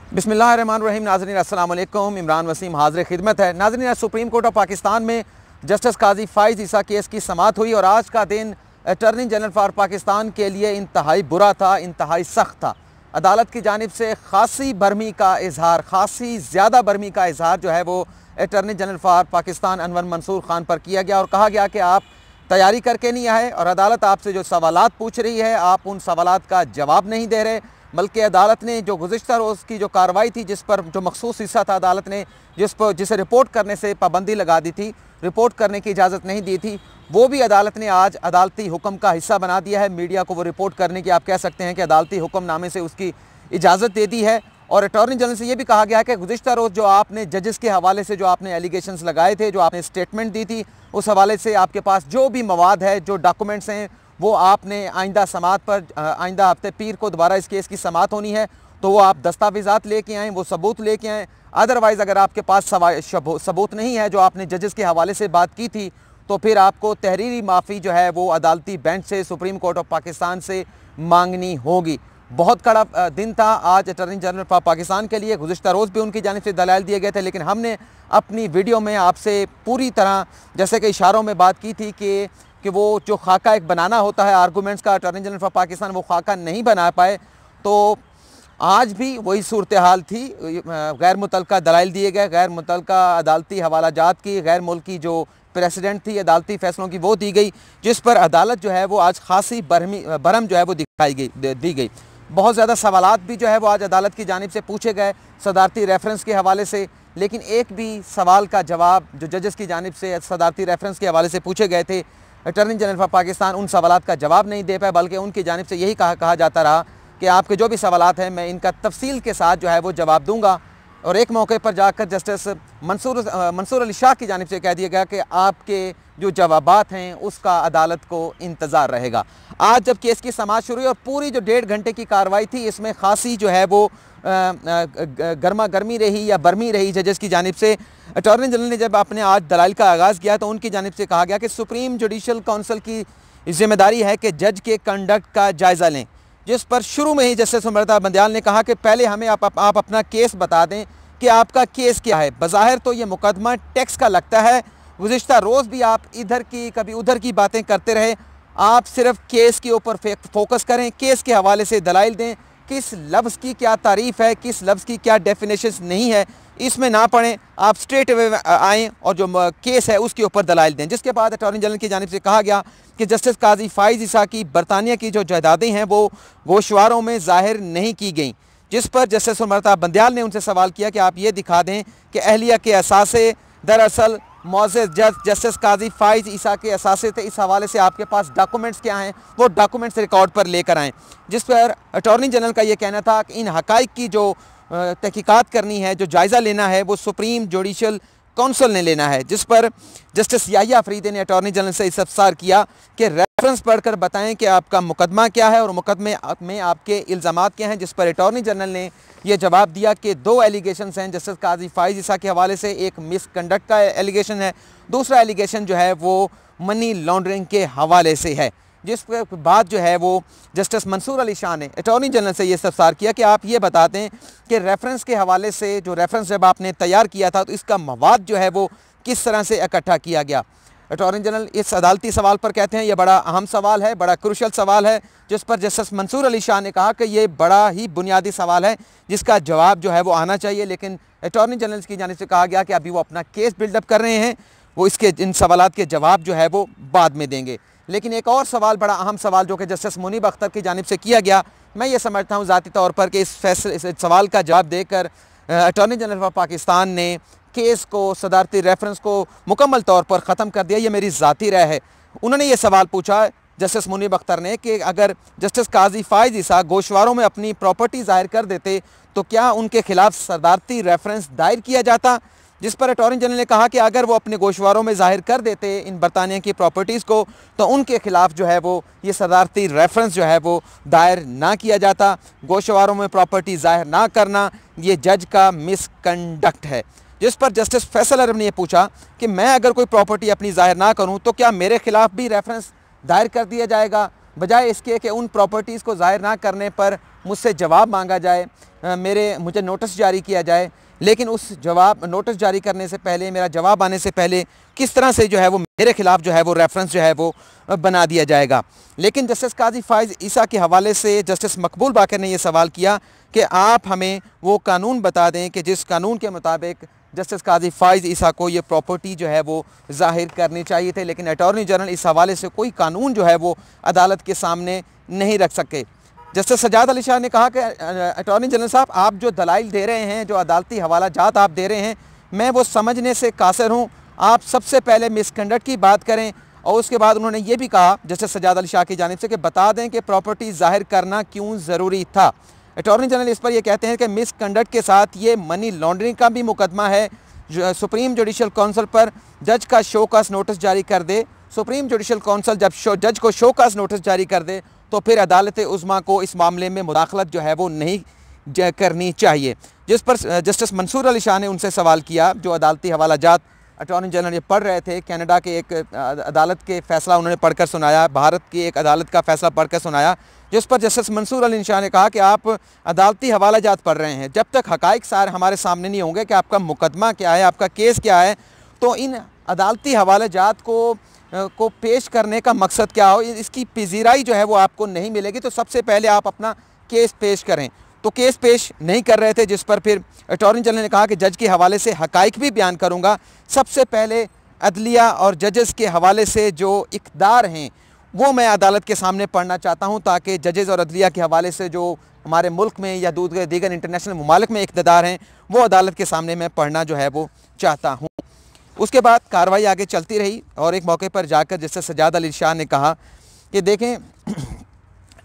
बिस्मिल्लाहिर्रहमानिर्रहीम। नाज़रीन अस्सलाम वालेकुम। इमरान वसीम हाज़िर खिदमत है। नाज़रीन सुप्रीम कोर्ट ऑफ पाकिस्तान में जस्टिस काजी फ़ाइज़ ईसा केस की समाअत हुई और आज का दिन अटॉर्नी जनरल फॉर पाकिस्तान के लिए इंतहाई बुरा था, इंतहाई सख्त था। अदालत की जानिब से खासी बरमी का इजहार, खासी ज़्यादा बरमी का इजहार जो है वो attorney general for Pakistan Anwar Mansoor Khan पर किया गया और कहा गया कि आप तैयारी करके नहीं आए और अदालत आपसे जो सवालात पूछ रही है आप उन सवालात का जवाब नहीं दे रहे। बल्कि अदालत ने जो गुज़िश्ता रोज़ की जो कार्रवाई थी, जिस पर जो मखसूस हिस्सा था अदालत ने जिसे रिपोर्ट करने से पाबंदी लगा दी थी, रिपोर्ट करने की इजाज़त नहीं दी थी, वो भी अदालत ने आज अदालती हुक्म का हिस्सा बना दिया है। मीडिया को वो रिपोर्ट करने की आप कह सकते हैं कि अदालती हुक्मनामे से उसकी इजाज़त दे दी है। और अटॉर्नी जनरल से ये भी कहा गया है कि गुज़िश्ता रोज़ जो आपने जजेस के हवाले से जो आपने एलिगेशंस लगाए थे, जो आपने स्टेटमेंट दी थी, उस हवाले से आपके पास जो भी मवाद है, जो डॉक्यूमेंट्स हैं, वो आपने आइंदा समाअत पर आइंदा हफ्ते पीर को दोबारा इस केस की समाअत होनी है तो वो आप दस्तावेज़ात लेके आएँ, वो सबूत लेके आएँ। अदरवाइज़ अगर आपके पास सबूत नहीं है, जो आपने जजेस के हवाले से बात की थी, तो फिर आपको तहरीरी माफ़ी जो है वो अदालती बेंच से, सुप्रीम कोर्ट ऑफ पाकिस्तान से मांगनी होगी। बहुत कड़ा दिन था आज अटॉर्नी जनरल फॉर पाकिस्तान के लिए। गुज़िश्ता रोज़ भी उनकी जानिब से दलाइल दिए गए थे, लेकिन हमने अपनी वीडियो में आपसे पूरी तरह जैसे कि इशारों में बात की थी कि वो जो खाका एक बनाना होता है आर्गूमेंट्स का, अटॉर्नी जनरल फॉर पाकिस्तान वो खाका नहीं बना पाए। तो आज भी वही सूरत हाल थी। गैर मुतल्लका दलाइल दिए गए, गैर मुतल्लका अदालती हवालाजात की, गैर मुल्की जो प्रेसिडेंट थी अदालती फ़ैसलों की वो दी गई, जिस पर अदालत जो है वो आज खासी बरम जो है वो दी गई। बहुत ज़्यादा सवालात भी जो है वो आज अदालत की जानिब से पूछे गए सदारती रेफरेंस के हवाले से, लेकिन एक भी सवाल का जवाब जो जजेस की जानिब से सदारती रेफरेंस के हवाले से पूछे गए थे, अटॉर्नी जनरल फॉर पाकिस्तान उन सवालात का जवाब नहीं दे पाए, बल्कि उनकी जानिब से यही कहा जाता रहा कि आपके जो भी सवालात हैं मैं इनका तफसील के साथ जो है वो जवाब दूंगा। और एक मौके पर जाकर जस्टिस मंसूर अली शाह की जानिब से कह दिया गया कि आपके जो जवाबात हैं उसका अदालत को इंतज़ार रहेगा। आज जब केस की समाअत शुरू हुई और पूरी जो 1.5 घंटे की कार्रवाई थी, इसमें खासी जो है वो गर्मा गर्मी रही या बरमी रही जजेस की जानिब से। अटॉर्नी जनरल ने जब अपने आज दलाइल का आगाज़ किया तो उनकी जानिब से कहा गया कि सुप्रीम जुडिशल काउंसिल की जिम्मेदारी है कि जज के कंडक्ट का जायज़ा लें, जिस पर शुरू में ही जस्टिस इमरान बंदियाल ने कहा कि पहले हमें आप अपना केस बता दें कि आपका केस क्या है। बज़ाहिर तो ये मुकदमा टैक्स का लगता है, गुज़िश्ता रोज़ भी आप इधर की कभी उधर की बातें करते रहे। आप सिर्फ केस के ऊपर फोकस करें, केस के हवाले से दलाइल दें, किस लफ्ज़ की क्या तारीफ़ है, किस लफ्ज़ की क्या डेफिनेशंस नहीं है, इसमें ना पढ़ें, आप स्ट्रेट अवे आएँ और जो केस है उसके ऊपर दलाइल दें। जिसके बाद अटॉर्नी जनरल की जानिब से कहा गया कि जस्टिस काजी फ़ाइज़ ईसा की बरतानिया की जो जायदादें हैं वो गोशवारों में ज़ाहिर नहीं की गई, जिस पर जस्टिस इमरान बंदियाल ने उनसे सवाल किया कि आप ये दिखा दें कि अहलिया के असासे दरअसल मौज़ूद जज जस्टिस काजी फ़ाइज़ ईसा के असासे थे। इस हवाले से आपके पास डॉक्यूमेंट्स क्या हैं, वो डॉक्यूमेंट्स रिकॉर्ड पर लेकर आएँ। जिस पर अटॉर्नी जनरल का ये कहना था कि इन हक़ाइक़ की जो तहकीकात करनी है, जो जायज़ा लेना है, वो सुप्रीम जुडिशल काउंसिल ने लेना है। जिस पर जस्टिस याहिया अफरीदी ने अटॉर्नी जनरल से इस्तफ़सार किया कि रेफरेंस पढ़कर बताएं कि आपका मुकदमा क्या है और मुकदमे में आपके इल्ज़ामात क्या हैं। जिस पर अटॉर्नी जनरल ने यह जवाब दिया कि 2 एलिगेशंस हैं जस्टिस काजी फ़ाइज़ ईसा के हवाले से। एक मिसकंडक्ट का एलिगेशन है, दूसरा एलिगेशन जो है वो मनी लॉन्ड्रिंग के हवाले से है। जिस बाद जो है वो जस्टिस मंसूर अली शाह ने अटॉर्नी जनरल से ये इस्तफ़सार किया कि आप ये बता दें कि रेफरेंस के हवाले से जो रेफरेंस जब आपने तैयार किया था तो इसका मवाद जो है वो किस तरह से इकट्ठा किया गया। अटॉर्नी जनरल इस अदालती सवाल पर कहते हैं ये बड़ा अहम सवाल है, बड़ा क्रूशल सवाल है, जिस पर जस्टिस मंसूर अली शाह ने कहा कि ये बड़ा ही बुनियादी सवाल है जिसका जवाब जो है वो आना चाहिए। लेकिन अटॉर्नी जनरल की जानिब से कहा गया कि अभी वो अपना केस बिल्डअप कर रहे हैं, वो इसके इन सवालात के जवाब जो है वो बाद में देंगे। लेकिन एक और सवाल, बड़ा अहम सवाल जो कि जस्टिस मुनीब अख्तर की जानिब से किया गया, मैं ये समझता हूँ ज़ाती तौर पर कि इस सवाल का जवाब देकर अटॉर्नी जनरल ऑफ पाकिस्तान ने केस को, सदारती रेफरेंस को मुकम्मल तौर पर ख़त्म कर दिया। ये मेरी ज़ाती राय है। उन्होंने ये सवाल पूछा जस्टिस मुनीब अख्तर ने कि अगर जस्टिस काजी फ़ाइज़ ईसा गोशवारों में अपनी प्रॉपर्टी ज़ाहिर कर देते तो क्या उनके खिलाफ सदारती रेफरेंस दायर किया जाता। जिस पर अटॉर्नी जनरल ने कहा कि अगर वो अपने गोशवारों में ज़ाहिर कर देते इन बरतानिया की प्रॉपर्टीज़ को तो उनके खिलाफ जो है वो ये सदारती रेफरेंस जो है वो दायर ना किया जाता। गोशवारों में प्रॉपर्टी ज़ाहिर ना करना ये जज का मिसकंडक्ट है। जिस पर जस्टिस फैसल अरब ने यह पूछा कि मैं अगर कोई प्रॉपर्टी अपनी ज़ाहिर ना करूँ तो क्या मेरे खिलाफ भी रेफरेंस दायर कर दिया जाएगा। बजाय इसके कि उन प्रॉपर्टीज़ को ज़ाहिर ना करने पर मुझसे जवाब मांगा जाए, मुझे नोटिस जारी किया जाए, लेकिन उस नोटिस जारी करने से पहले, मेरा जवाब आने से पहले किस तरह से जो है वो मेरे ख़िलाफ़ जो है वो रेफरेंस जो है वो बना दिया जाएगा। लेकिन जस्टिस काजी फ़ाइज़ ईसा के हवाले से जस्टिस मकबूल बाकर ने यह सवाल किया कि आप हमें वो कानून बता दें कि जिस कानून के मुताबिक जस्टिस काजी फ़ाइज़ ईसा को ये प्रॉपर्टी जो है वो ज़ाहिर करनी चाहिए थे, लेकिन अटॉर्नी जनरल इस हवाले से कोई कानून जो है वो अदालत के सामने नहीं रख सके। जस्टिस सजाद अली शाह ने कहा कि अटॉर्नी जनरल साहब, आप जो दलाइल दे रहे हैं, जो अदालती हवाला जात आप दे रहे हैं, मैं वो समझने से कासिर हूँ। आप सबसे पहले मिसकंडक्ट की बात करें, और उसके बाद उन्होंने ये भी कहा जस्टिस सजाद अली शाह की जानिब से कि बता दें कि प्रॉपर्टी ज़ाहिर करना क्यों ज़रूरी था। अटॉर्नी जनरल इस पर यह कहते हैं कि मिसकंडक्ट के साथ ये मनी लॉन्ड्रिंग का भी मुकदमा है। सुप्रीम जुडिशल काउंसिल पर जज का शोकॉज नोटिस जारी कर दे। सुप्रीम जुडिशल काउंसिल जब जज को शोकॉज नोटिस जारी कर दे तो फिर अदालत उज़्मा को इस मामले में मुदाखलत जो है वो नहीं करनी चाहिए। जिस पर जस्टिस मंसूर अली शाह ने उनसे सवाल किया, जो अदालती हवाला जात अटॉर्नी जनरल ये पढ़ रहे थे, कनाडा के एक अदालत के फ़ैसला उन्होंने पढ़कर सुनाया, भारत की एक अदालत का फ़ैसला पढ़कर सुनाया, जिस पर जस्टिस मंसूर अली शाह ने कहा कि आप अदालती हवाला जात पढ़ रहे हैं, जब तक हक़ाइक़ सार हमारे सामने नहीं होंगे कि आपका मुकदमा क्या है, आपका केस क्या है, तो इन अदालती हवाला जात को पेश करने का मकसद क्या हो, इसकी पजीराई जो है वो आपको नहीं मिलेगी। तो सबसे पहले आप अपना केस पेश करें। तो केस पेश नहीं कर रहे थे, जिस पर फिर अटॉर्नी जनरल ने कहा कि जज के हवाले से हक़ाइक़ भी बयान करूँगा। सबसे पहले अदलिया और जजेस के हवाले से जो इक़दार हैं वो मैं अदालत के सामने पढ़ना चाहता हूँ, ताकि जजेस और अदलिया के हवाले से जो हमारे मुल्क में या दीगर इंटरनेशनल ममालिक में इक़्तिदार हैं वो अदालत के सामने मैं पढ़ना जो है वो चाहता हूँ। उसके बाद कार्रवाई आगे चलती रही और एक मौके पर जाकर जस्टिस सजाद अली शाह ने कहा कि देखें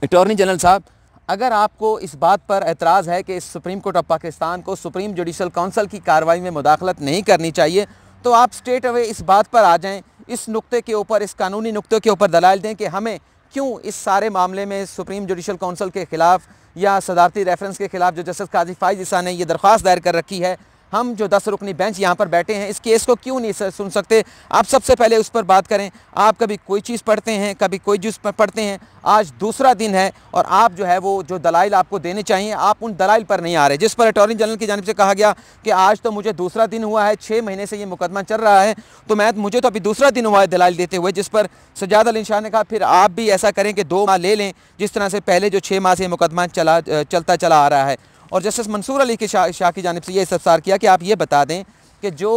अटॉर्नी जनरल साहब, अगर आपको इस बात पर एतराज़ है कि इस सुप्रीम कोर्ट ऑफ पाकिस्तान को सुप्रीम जुडिशल काउंसिल की कार्रवाई में मुदाखलत नहीं करनी चाहिए, तो आप स्ट्रेट अवे इस बात पर आ जाएं, इस नुक्ते के ऊपर, इस कानूनी नुक्ते के ऊपर दलाइल दें कि हमें क्यों इस सारे मामले में सुप्रीम जुडिशल काउंसिल के ख़िलाफ़ या सदारती रेफरेंस के ख़िलाफ़ जो जस्टिस काजी फ़ाइज़ ईसा ने यह दरख्वास्त दायर कर रखी है, हम जो 10 रुकनी बेंच यहाँ पर बैठे हैं इस केस को क्यों नहीं सुन सकते। आप सबसे पहले उस पर बात करें। आप कभी कोई चीज़ पढ़ते हैं, कभी कोई चीज़ पढ़ते हैं, आज दूसरा दिन है और आप जो है वो जो दलाइल आपको देने चाहिए आप उन दलाइल पर नहीं आ रहे। जिस पर अटॉर्नी जनरल की जानिब से कहा गया कि आज तो मुझे दूसरा दिन हुआ है, 6 महीने से ये मुकदमा चल रहा है, तो मुझे तो अभी दूसरा दिन हुआ है दलाइल देते हुए। जिस पर सजाद अली शाह ने कहा फिर आप भी ऐसा करें कि 2 माह ले लें, जिस तरह से पहले जो 6 माह से मुकदमा चलता चला आ रहा है। और जस्टिस मंसूर अली के शाह की जानिब से ये इस्तफसार किया कि आप ये बता दें कि जो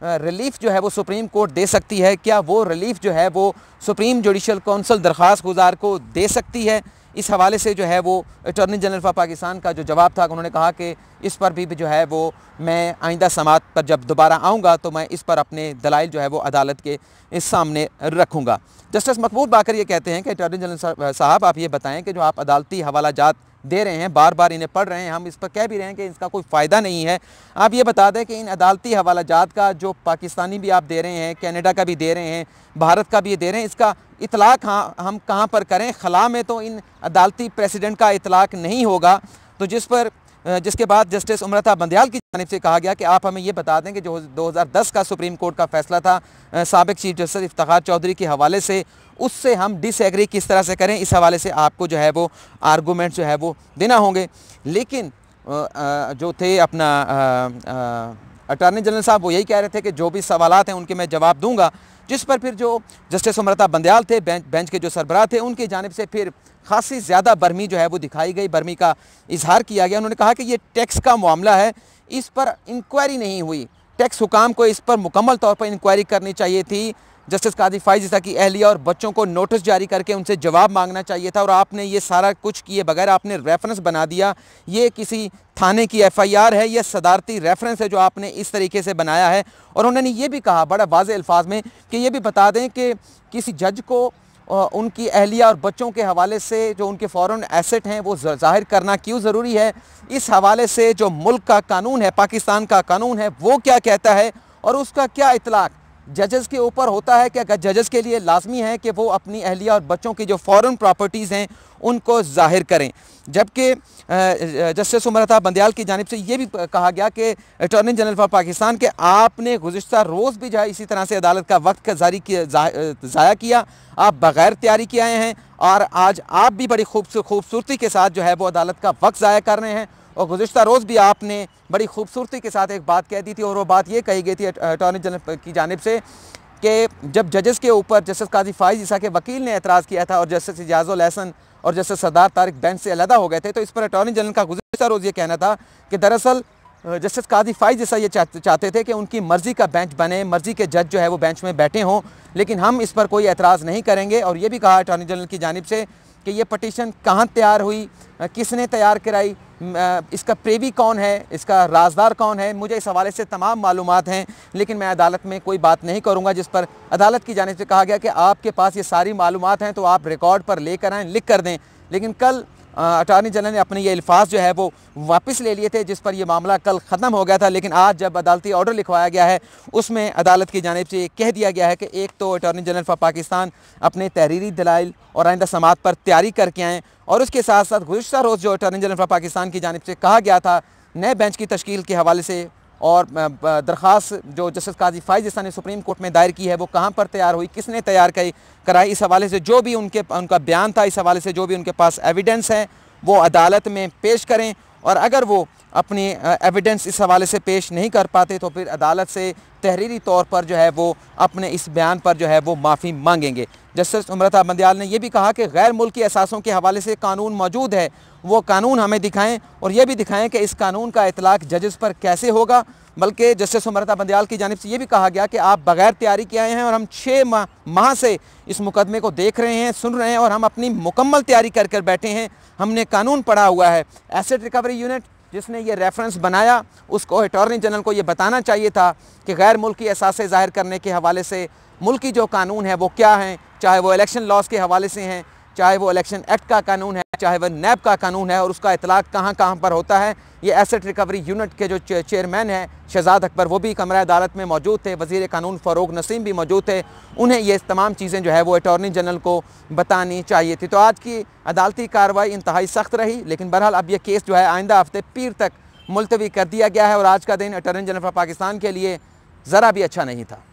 रिलीफ़ जो है वो सुप्रीम कोर्ट दे सकती है, क्या वो रिलीफ़ जो है वो सुप्रीम जुडिशल काउंसिल दरख्वास्त गुजार को दे सकती है। इस हवाले से जो है वो अटॉर्नी जनरल ऑफ पाकिस्तान का जो जवाब था, उन्होंने कहा कि इस पर भी जो है वो मैं आइंदा समात पर जब दोबारा आऊँगा तो मैं इस पर अपने दलाइल जो है वो अदालत के इस सामने रखूँगा। जस्टिस मकबूल बाकर ये कहते हैं कि अटॉर्नी जनरल साहब, आप ये बताएँ कि जो आप अदालती हवाला जात दे रहे हैं, बार बार इन्हें पढ़ रहे हैं, हम इस पर कह भी रहे हैं कि इसका कोई फ़ायदा नहीं है। आप ये बता दें कि इन अदालती हवाला जात का जो पाकिस्तानी भी आप दे रहे हैं, कनाडा का भी दे रहे हैं, भारत का भी ये दे रहे हैं, इसका इतलाक़ हम कहाँ पर करें। खला में तो इन अदालती प्रेसिडेंट का इतलाक़ नहीं होगा। तो जिसके बाद जस्टिस उमरता बंदयाल की जानिब से कहा गया कि आप हमें ये बता दें कि जो 2010 का सुप्रीम कोर्ट का फ़ैसला था साबिक़ चीफ जस्टिस इफ्तिखार चौधरी के हवाले से, उससे हम डिसएग्री किस तरह से करें, इस हवाले से आपको जो है वो आर्गूमेंट जो है वो देना होंगे। लेकिन जो थे अपना अटॉर्नी जनरल साहब वो यही कह रहे थे कि जो भी सवालात हैं उनके मैं जवाब दूंगा। जिस पर फिर जो जस्टिस उमरता बंदयाल थे, बेंच के जो सरबराह थे, उनकी जानिब से फिर खासी ज़्यादा बरमी जो है वो दिखाई गई, बरमी का इजहार किया गया। उन्होंने कहा कि ये टैक्स का मामला है, इस पर इंक्वायरी नहीं हुई, टैक्स हुकाम को इस पर मुकम्मल तौर पर इंक्वायरी करनी चाहिए थी। जस्टिस काजी फ़ाइज़ ईसा की अहलिया और बच्चों को नोटिस जारी करके उनसे जवाब मांगना चाहिए था, और आपने ये सारा कुछ किए बगैर आपने रेफरेंस बना दिया। ये किसी थाने की FIR है, ये सदारती रेफरेंस है जो आपने इस तरीके से बनाया है। और उन्होंने ये भी कहा बड़ा वाज़ेह अल्फाज में कि ये भी बता दें कि किसी जज को उनकी अहलिया और बच्चों के हवाले से जो उनके फ़ॉरेन एसेट हैं वो ज़ाहिर करना क्यों ज़रूरी है। इस हवाले से जो मुल्क का कानून है, पाकिस्तान का कानून है, वो क्या कहता है और उसका क्या इतलाक़ जजेस के ऊपर होता है कि अगर जजेस के लिए लाजमी है कि वो अपनी अहलिया और बच्चों की जो फ़ॉरेन प्रॉपर्टीज़ हैं उनको ज़ाहिर करें। जबकि जस्टिस उमर बंदयाल की जानिब से ये भी कहा गया कि अटॉर्नी जनरल फॉर पाकिस्तान के आपने गुज़िश्ता रोज़ भी जो है इसी तरह से अदालत का वक्त का ज़ाया किया, आप बग़ैर तैयारी के आए हैं और आज आप भी बड़ी खूबसूरती के साथ जो है वो अदालत का वक्त ज़ाया कर रहे हैं। और गुज़िश्ता रोज़ भी आपने बड़ी खूबसूरती के साथ एक बात कह दी थी और वो बात ये कही गई थी अटॉर्नी जनरल की जानिब से कि जब जजेस के ऊपर जस्टिस काजी फ़ाइज़ ईसा के वकील ने एतराज़ किया था और जस्टिस इजाज़ुल एहसन और जस्टिस सरदार तारिक बेंच से अलहदा हो गए थे, तो इस पर अटॉर्नी जनरल का गुज़िश्ता रोज़ ये कहना था कि दरअसल जस्टिस काजी फ़ाइज़ ईसा ये चाहते थे कि उनकी मर्ज़ी का बेंच बने, मर्ज़ी के जज जो है वो बेंच में बैठे हों, लेकिन हम इस पर कोई एतराज़ नहीं करेंगे। और ये भी कहा अटॉर्नी जनरल की जानिब से कि ये पटिशन कहाँ तैयार हुई, किसने तैयार कराई, इसका प्रेवी कौन है, इसका राजदार कौन है, मुझे इस हवाले से तमाम मालूमात हैं, लेकिन मैं अदालत में कोई बात नहीं करूँगा। जिस पर अदालत की जानिब से कहा गया कि आपके पास ये सारी मालूमात हैं तो आप रिकॉर्ड पर लेकर आएँ, लिख कर दें। लेकिन कल अटॉर्नी जनरल ने अपने ये अल्फाज जो है वो वापस ले लिए थे, जिस पर यह मामला कल ख़त्म हो गया था। लेकिन आज जब अदालती ऑर्डर लिखवाया गया है उसमें अदालत की जानिब से कह दिया गया है कि एक तो अटॉर्नी जनरल फॉर पाकिस्तान अपने तहरीरी दलाइल और आइंदा समात पर तैयारी करके आएँ, और उसके साथ साथ गुज़िश्ता रोज़ जो अटॉर्नी जनरल फॉर पाकिस्तान की जानिब से कहा गया था नए बेंच की तश्कील के हवाले से और दरख्वास्त जो जस्टिस काजी फ़ाइज़ ईसा ने सुप्रीम कोर्ट में दायर की है वो कहाँ पर तैयार हुई, किसने तैयार कराई, इस हवाले से जो भी उनका बयान था, इस हवाले से जो भी उनके पास एविडेंस है वो अदालत में पेश करें। और अगर वो अपनी एविडेंस इस हवाले से पेश नहीं कर पाते तो फिर अदालत से तहरीरी तौर पर जो है वो अपने इस बयान पर जो है वो माफ़ी मांगेंगे। जस्टिस उमर बंदयाल ने यह भी कहा कि गैर मुल्की असासों के हवाले से कानून मौजूद है, वो कानून हमें दिखाएं और ये भी दिखाएं कि इस कानून का इतलाक़ जजेस पर कैसे होगा। बल्कि जस्टिस उमर बंदयाल की जानिब से ये भी कहा गया कि आप बग़ैर तैयारी के आए हैं और हम 6 माह से इस मुकदमे को देख रहे हैं, सुन रहे हैं और हम अपनी मुकम्मल तैयारी कर बैठे हैं। हमने कानून पढ़ा हुआ है। एसेट रिकवरी यूनिट जिसने ये रेफरेंस बनाया उसको अटॉर्नी जनरल को ये बताना चाहिए था कि गैर मुल्की असासे ज़ाहिर करने के हवाले से मुल्की जो कानून है वो क्या हैं, चाहे वो इलेक्शन लॉज के हवाले से हैं, चाहे वो इलेक्शन एक्ट का कानून है, चाहे वह नैब का कानून है, और उसका इतलाक़ कहाँ कहाँ पर होता है। ये एसेट रिकवरी यूनिट के जो चेयरमैन हैं शहजाद अकबर वो भी कमरा अदालत में मौजूद थे, वज़ीर कानून फ़ारूक नसीम भी मौजूद थे, उन्हें ये तमाम चीज़ें जो है वो अटॉर्नी जनरल को बतानी चाहिए थी। तो आज की अदालती कार्रवाई इंतहाई सख्त रही, लेकिन बहरहाल अब यह केस जो है आइंदा हफ्ते पीर तक मुलतवी कर दिया गया है और आज का दिन अटॉर्नी जनरल ऑफ पाकिस्तान के लिए ज़रा भी अच्छा नहीं था।